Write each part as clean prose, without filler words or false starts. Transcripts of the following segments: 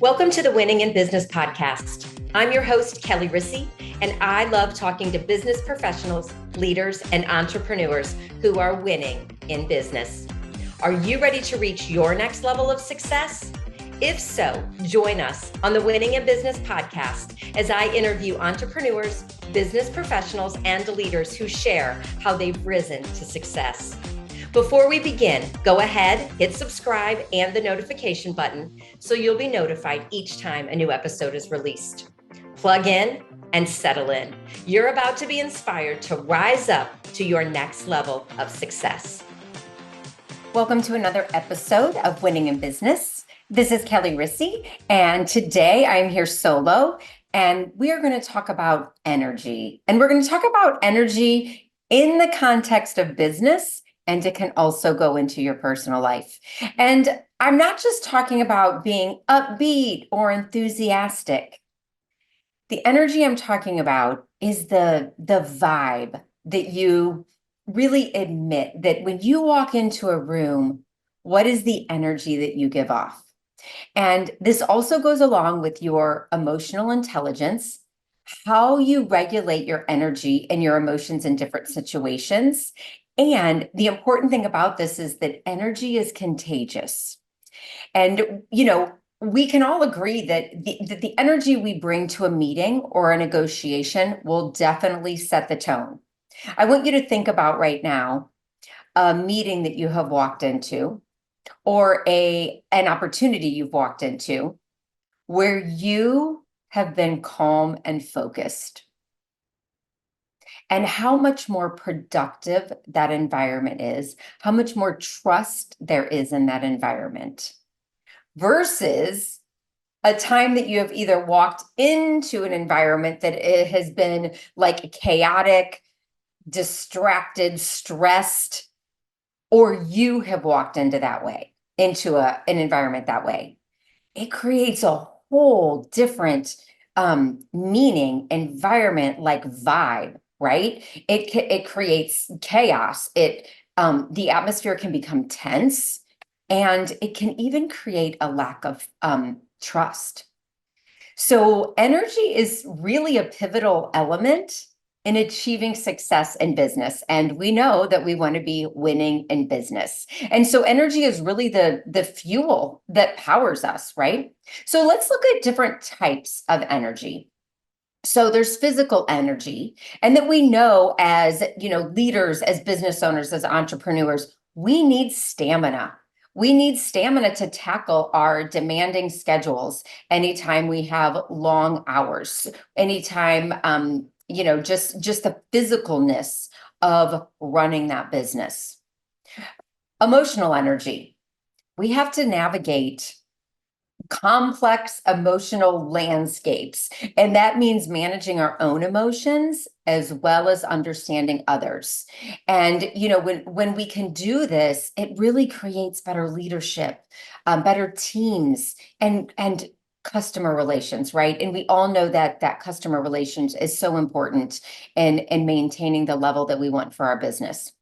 Welcome to the Winning in Business podcast. I'm your host, Kelli Risse, and I love talking to business professionals, leaders, and entrepreneurs who are winning in business. Are you ready to reach your next level of success? If so, join us on the Winning in Business podcast as I interview entrepreneurs, business professionals, and leaders who share how they've risen to success. Before we begin, go ahead, hit subscribe and the notification button so you'll be notified each time a new episode is released. Plug in and settle in. You're about to be inspired to rise up to your next level of success. Welcome to another episode of Winning in Business. This is Kelli Risse, and today I'm here solo, and we are going to talk about energy. And we're going to talk about energy in the context of business, and it can also go into your personal life. And I'm not just talking about being upbeat or enthusiastic. The energy I'm talking about is the vibe that you really admit that when you walk into a room, what is the energy that you give off? And this also goes along with your emotional intelligence, how you regulate your energy and your emotions in different situations. And the important thing about this is that energy is contagious. And, we can all agree that the energy we bring to a meeting or a negotiation will definitely set the tone. I want you to think about right now a meeting that you have walked into or an opportunity you've walked into where you have been calm and focused. And how much more productive that environment is, how much more trust there is in that environment versus a time that you have either walked into an environment that it has been like chaotic, distracted, stressed, or you have walked into an environment that way. It creates a whole different meaning, environment, like vibe. Right? It creates chaos. The atmosphere can become tense, and it can even create a lack of trust. So energy is really a pivotal element in achieving success in business. And we know that we want to be winning in business. And so energy is really the fuel that powers us, right? So let's look at different types of energy. So there's physical energy, and that we know as, leaders, as business owners, as entrepreneurs, we need stamina. We need stamina to tackle our demanding schedules anytime we have long hours, anytime, just the physicalness of running that business. Emotional energy. We have to navigate complex emotional landscapes. And that means managing our own emotions as well as understanding others. And, when we can do this, it really creates better leadership, better teams, and customer relations, right? And we all know that customer relations is so important in maintaining the level that we want for our business.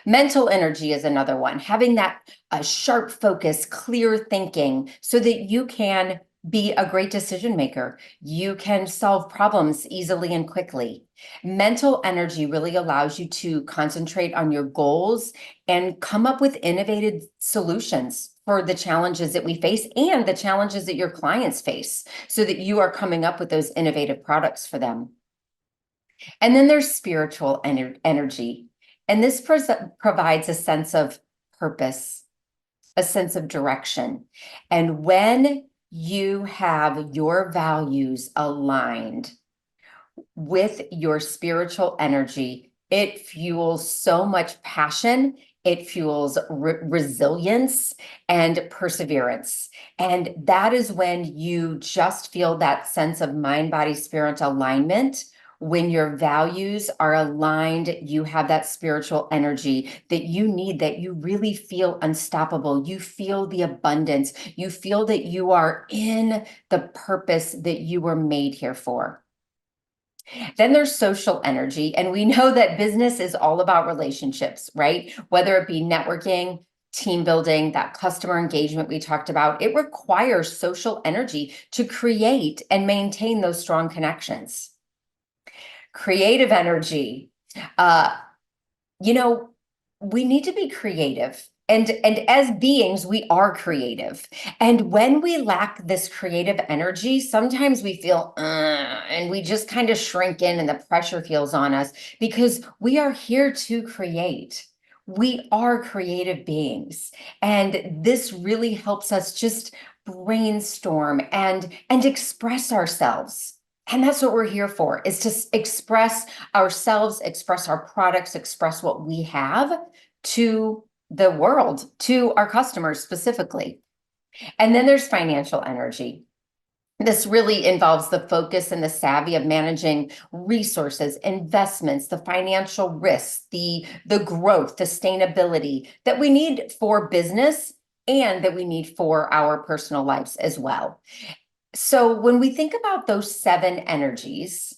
Mental energy is another one, having that sharp focus, clear thinking, so that you can be a great decision maker. You can solve problems easily and quickly. Mental energy really allows you to concentrate on your goals and come up with innovative solutions for the challenges that we face and the challenges that your clients face, so that you are coming up with those innovative products for them. And then there's spiritual energy. And this provides a sense of purpose, a sense of direction. And when you have your values aligned with your spiritual energy, it fuels so much passion. It fuels resilience and perseverance. And that is when you just feel that sense of mind, body, spirit alignment. When your values are aligned, you have that spiritual energy that you need, that you really feel unstoppable. You feel the abundance. You feel that you are in the purpose that you were made here for. Then there's social energy. And we know that business is all about relationships, right? Whether it be networking, team building, that customer engagement we talked about, it requires social energy to create and maintain those strong connections. Creative energy. Uh, you know, we need to be creative. And as beings, we are creative. And when we lack this creative energy, sometimes we feel, and we just kind of shrink in and the pressure feels on us because we are here to create. We are creative beings. And this really helps us just brainstorm and express ourselves. And that's what we're here for, is to express ourselves, express our products, express what we have to the world, to our customers specifically. And then there's financial energy. This really involves the focus and the savvy of managing resources, investments, the financial risks, the growth, the sustainability that we need for business and that we need for our personal lives as well. So when we think about those 7 energies,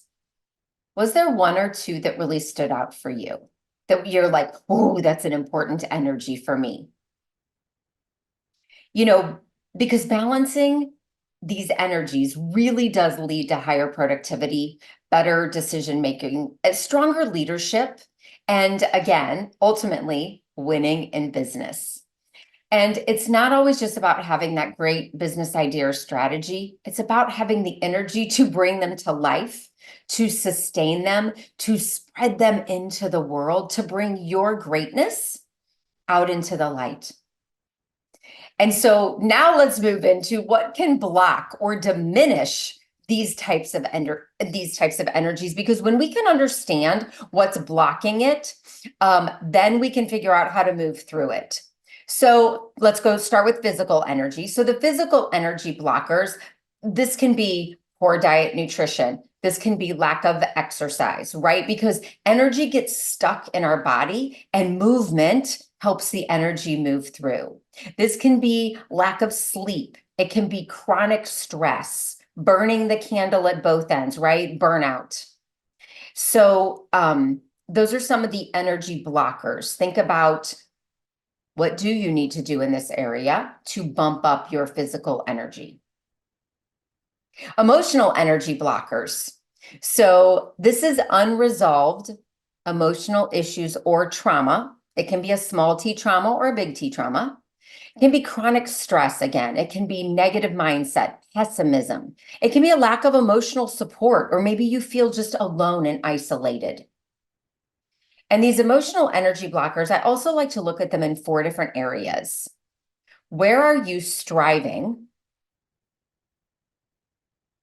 was there one or two that really stood out for you? That you're like, oh, that's an important energy for me. Because balancing these energies really does lead to higher productivity, better decision making, a stronger leadership, and again, ultimately, winning in business. And it's not always just about having that great business idea or strategy. It's about having the energy to bring them to life, to sustain them, to spread them into the world, to bring your greatness out into the light. And so now let's move into what can block or diminish these types of energies, because when we can understand what's blocking it, then we can figure out how to move through it. So let's go start with physical energy. So the physical energy blockers, this can be poor diet, nutrition. This can be lack of exercise, right? Because energy gets stuck in our body and movement helps the energy move through. This can be lack of sleep. It can be chronic stress, burning the candle at both ends, right? Burnout. So those are some of the energy blockers. Think about, what do you need to do in this area to bump up your physical energy? Emotional energy blockers. So this is unresolved emotional issues or trauma. It can be a small T trauma or a big T trauma. It can be chronic stress again. It can be negative mindset, pessimism. It can be a lack of emotional support, or maybe you feel just alone and isolated. And these emotional energy blockers, I also like to look at them in 4 different areas. Where are you striving?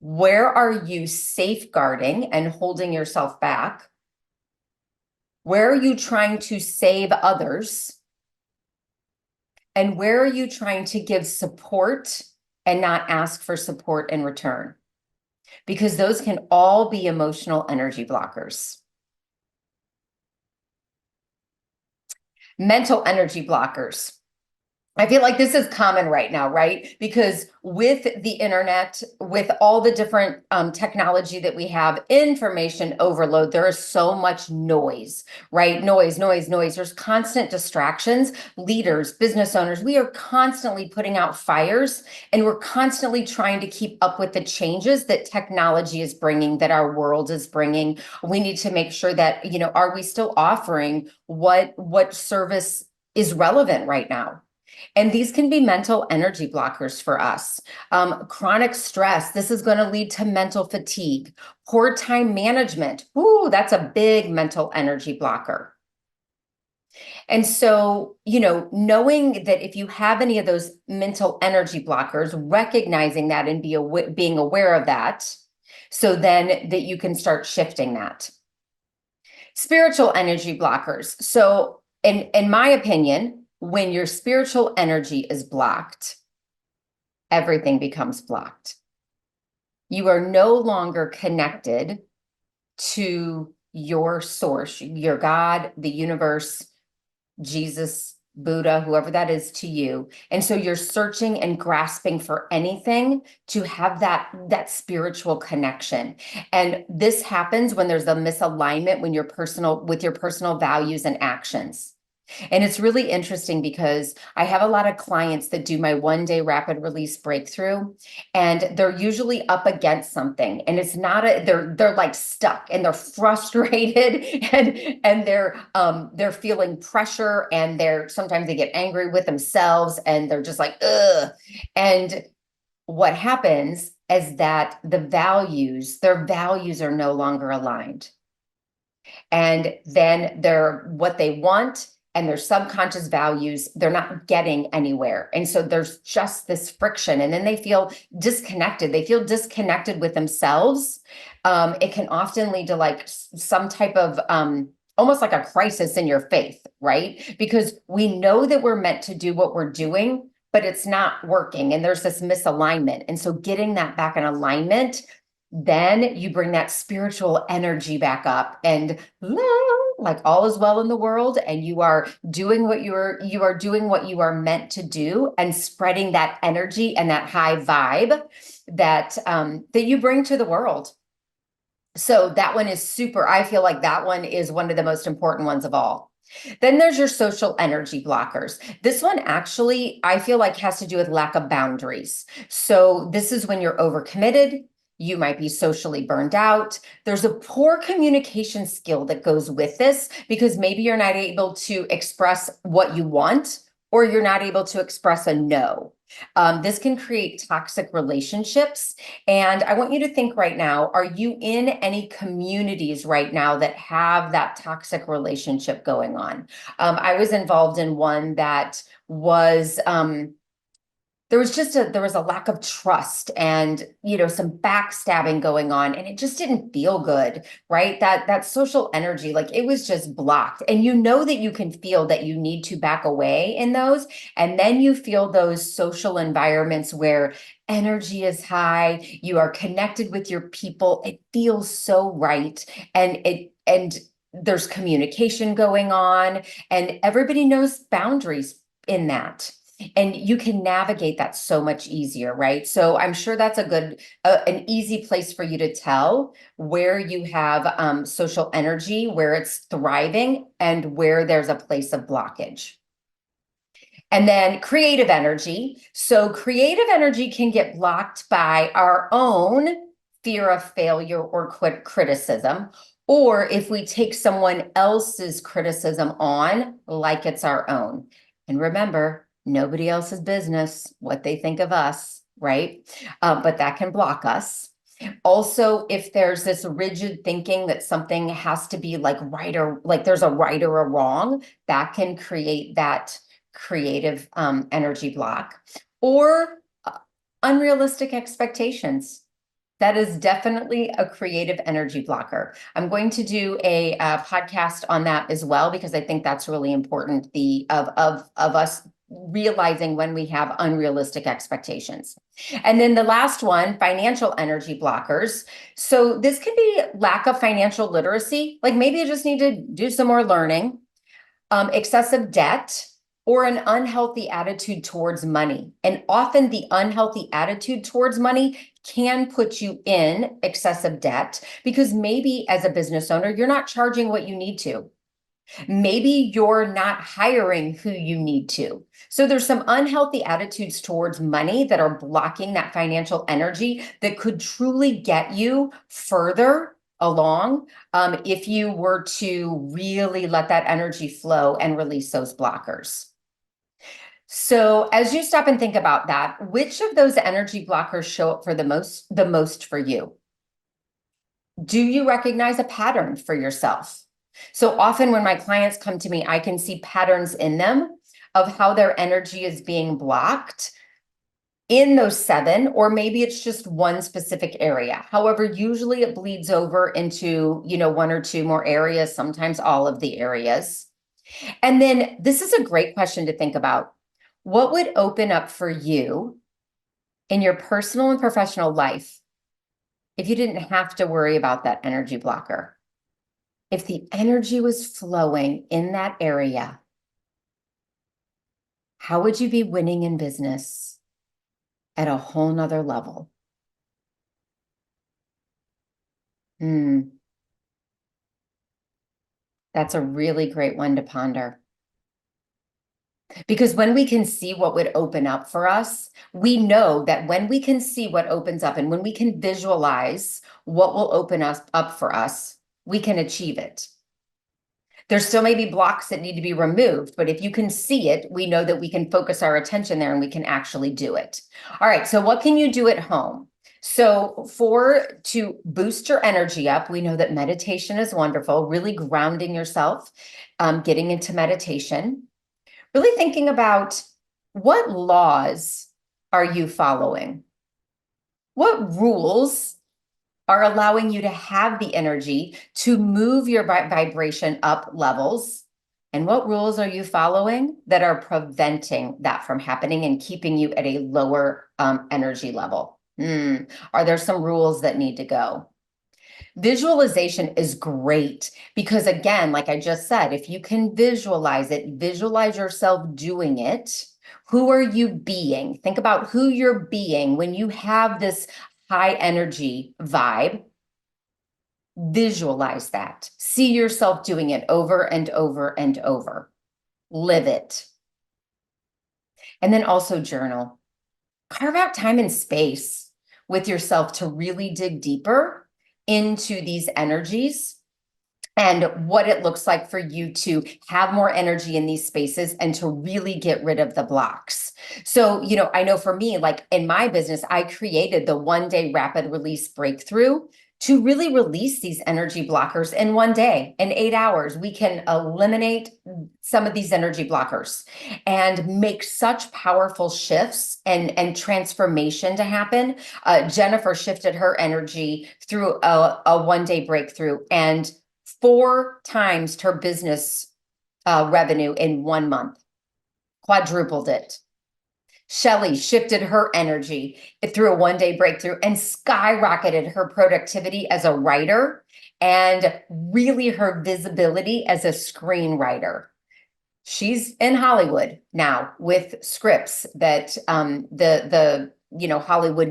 Where are you safeguarding and holding yourself back? Where are you trying to save others? And where are you trying to give support and not ask for support in return? Because those can all be emotional energy blockers. Mental energy blockers. I feel like this is common right now, right? Because with the internet, with all the different technology that we have, information overload, there is so much noise, right? Noise. There's constant distractions. Leaders, business owners, we are constantly putting out fires, and we're constantly trying to keep up with the changes that technology is bringing, that our world is bringing. We need to make sure that, are we still offering what service is relevant right now? And these can be mental energy blockers for us. Chronic stress, this is going to lead to mental fatigue. Poor time management, ooh, that's a big mental energy blocker. And so, knowing that if you have any of those mental energy blockers, recognizing that and being aware of that, so then that you can start shifting that. Spiritual energy blockers. So in my opinion, when your spiritual energy is blocked, everything becomes blocked. You are no longer connected to your source, your God, the universe, Jesus, Buddha, whoever that is to you. And so you're searching and grasping for anything to have that spiritual connection. And this happens when there's a misalignment when with your personal values and actions. And it's really interesting because I have a lot of clients that do my 1-day rapid release breakthrough, and they're usually up against something, and it's not they're like stuck and they're frustrated and they're feeling pressure, and sometimes they get angry with themselves and they're just like, ugh. And what happens is that their values are no longer aligned. And then what they want and their subconscious values, they're not getting anywhere. And so there's just this friction, and then they feel disconnected. They feel disconnected with themselves. It can often lead to like some type of almost like a crisis in your faith, right? Because we know that we're meant to do what we're doing, but it's not working, and there's this misalignment. And so getting that back in alignment, then you bring that spiritual energy back up, and like all is well in the world, and you are doing what you are doing what you are meant to do, and spreading that energy and that high vibe that you bring to the world. So that one is super. I feel like that one is one of the most important ones of all. Then there's your social energy blockers. This one actually, I feel like, has to do with lack of boundaries. So this is when you're overcommitted. You might be socially burned out. There's a poor communication skill that goes with this, because maybe you're not able to express what you want, or you're not able to express a no. This can create toxic relationships. And I want you to think right now, are you in any communities right now that have that toxic relationship going on? I was involved in one that was, there was a lack of trust, and some backstabbing going on, and it just didn't feel good, right? That social energy, like, it was just blocked. And that you can feel that you need to back away in those, and then you feel those social environments where energy is high, you are connected with your people, it feels so right, and there's communication going on, and everybody knows boundaries in that. And you can navigate that so much easier, right? So I'm sure that's an easy place for you to tell where you have social energy, where it's thriving, and where there's a place of blockage. And then creative energy. So creative energy can get blocked by our own fear of failure or criticism, or if we take someone else's criticism on like it's our own. And remember, nobody else's business what they think of us, right? But that can block us. Also, if there's this rigid thinking that something has to be like right, or like there's a right or a wrong, that can create that creative energy block. Or unrealistic expectations. That is definitely a creative energy blocker. I'm going to do a podcast on that as well, because I think that's really important, of us realizing when we have unrealistic expectations. And then the last one, financial energy blockers. So this could be lack of financial literacy. Like, maybe you just need to do some more learning, excessive debt, or an unhealthy attitude towards money. And often the unhealthy attitude towards money can put you in excessive debt, because maybe as a business owner, you're not charging what you need to. Maybe you're not hiring who you need to. So there's some unhealthy attitudes towards money that are blocking that financial energy that could truly get you further along, if you were to really let that energy flow and release those blockers. So as you stop and think about that, which of those energy blockers show up for the most for you? Do you recognize a pattern for yourself? So often when my clients come to me, I can see patterns in them of how their energy is being blocked in those 7, or maybe it's just one specific area. However, usually it bleeds over into, 1 or 2 more areas, sometimes all of the areas. And then this is a great question to think about. What would open up for you in your personal and professional life if you didn't have to worry about that energy blocker? If the energy was flowing in that area, how would you be winning in business at a whole nother level? That's a really great one to ponder. Because when we can see what would open up for us, we know that when we can see what opens up and when we can visualize what will open us up for us, we can achieve it. There still may be blocks that need to be removed, but if you can see it, we know that we can focus our attention there and we can actually do it. All right, so what can you do at home? So to boost your energy up, we know that meditation is wonderful, really grounding yourself, getting into meditation, really thinking about what laws are you following? What rules are allowing you to have the energy to move your vibration up levels? And what rules are you following that are preventing that from happening and keeping you at a lower energy level? Are there some rules that need to go? Visualization is great because, again, like I just said, if you can visualize it, visualize yourself doing it. Who are you being? Think about who you're being when you have this high energy vibe. Visualize that. See yourself doing it over and over and over. Live it. And then also journal. Carve out time and space with yourself to really dig deeper into these energies and what it looks like for you to have more energy in these spaces and to really get rid of the blocks. So, I know for me, like in my business, I created the 1-day rapid release breakthrough to really release these energy blockers in 1 day. In 8 hours, we can eliminate some of these energy blockers and make such powerful shifts and transformation to happen. Jennifer shifted her energy through a 1-day breakthrough and 4 times her business revenue in 1 month, quadrupled it. Shelly shifted her energy through a 1-day breakthrough and skyrocketed her productivity as a writer and really her visibility as a screenwriter. She's in Hollywood now with scripts that Hollywood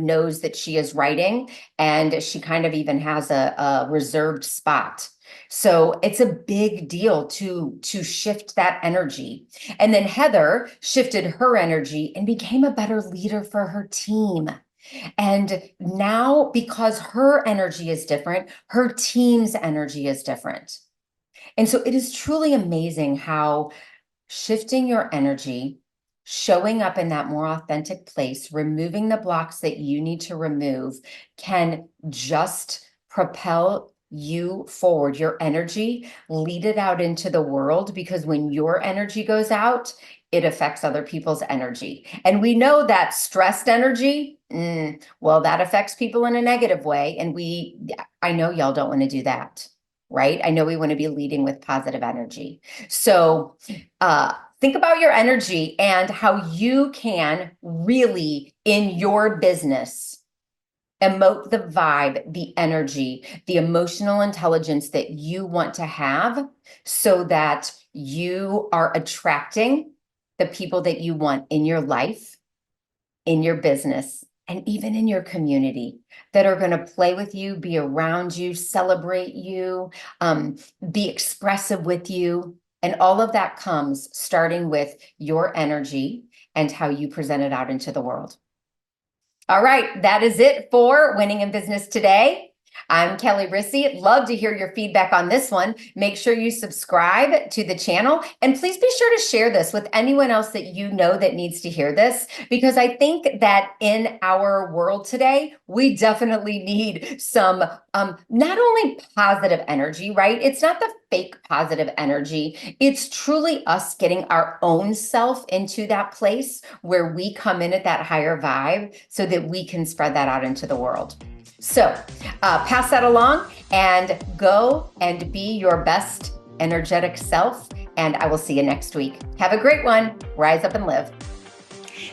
knows that she is writing, and she kind of even has a reserved spot. So it's a big deal to shift that energy. And then Heather shifted her energy and became a better leader for her team. And now, because her energy is different, her team's energy is different. And so it is truly amazing how shifting your energy, showing up in that more authentic place, removing the blocks that you need to remove can just propel you forward. Your energy, lead it out into the world, because when your energy goes out, it affects other people's energy. And we know that stressed energy, well, that affects people in a negative way. And I know y'all don't want to do that, right? I know we want to be leading with positive energy. So think about your energy and how you can really, in your business, emote the vibe, the energy, the emotional intelligence that you want to have so that you are attracting the people that you want in your life, in your business, and even in your community that are going to play with you, be around you, celebrate you, be expressive with you. And all of that comes starting with your energy and how you present it out into the world. All right, that is it for Winning in Business today. I'm Kelli Risse. Love to hear your feedback on this one. Make sure you subscribe to the channel, and please be sure to share this with anyone else that you know that needs to hear this, because I think that in our world today, we definitely need some not only positive energy, right? It's not the fake positive energy. It's truly us getting our own self into that place where we come in at that higher vibe so that we can spread that out into the world. So pass that along and go and be your best energetic self. And I will see you next week. Have a great one. Rise up and live.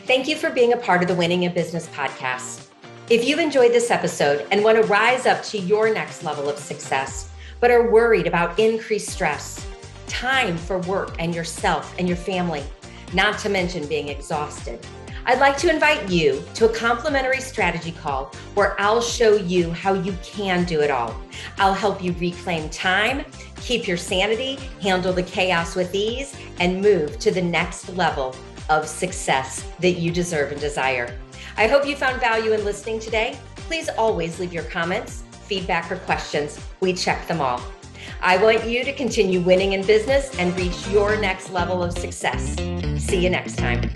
Thank you for being a part of the Winning in Business podcast. If you've enjoyed this episode and want to rise up to your next level of success, but are worried about increased stress, time for work and yourself and your family, not to mention being exhausted. I'd like to invite you to a complimentary strategy call where I'll show you how you can do it all. I'll help you reclaim time, keep your sanity, handle the chaos with ease, and move to the next level of success that you deserve and desire. I hope you found value in listening today. Please always leave your comments, feedback, or questions. We check them all. I want you to continue winning in business and reach your next level of success. See you next time.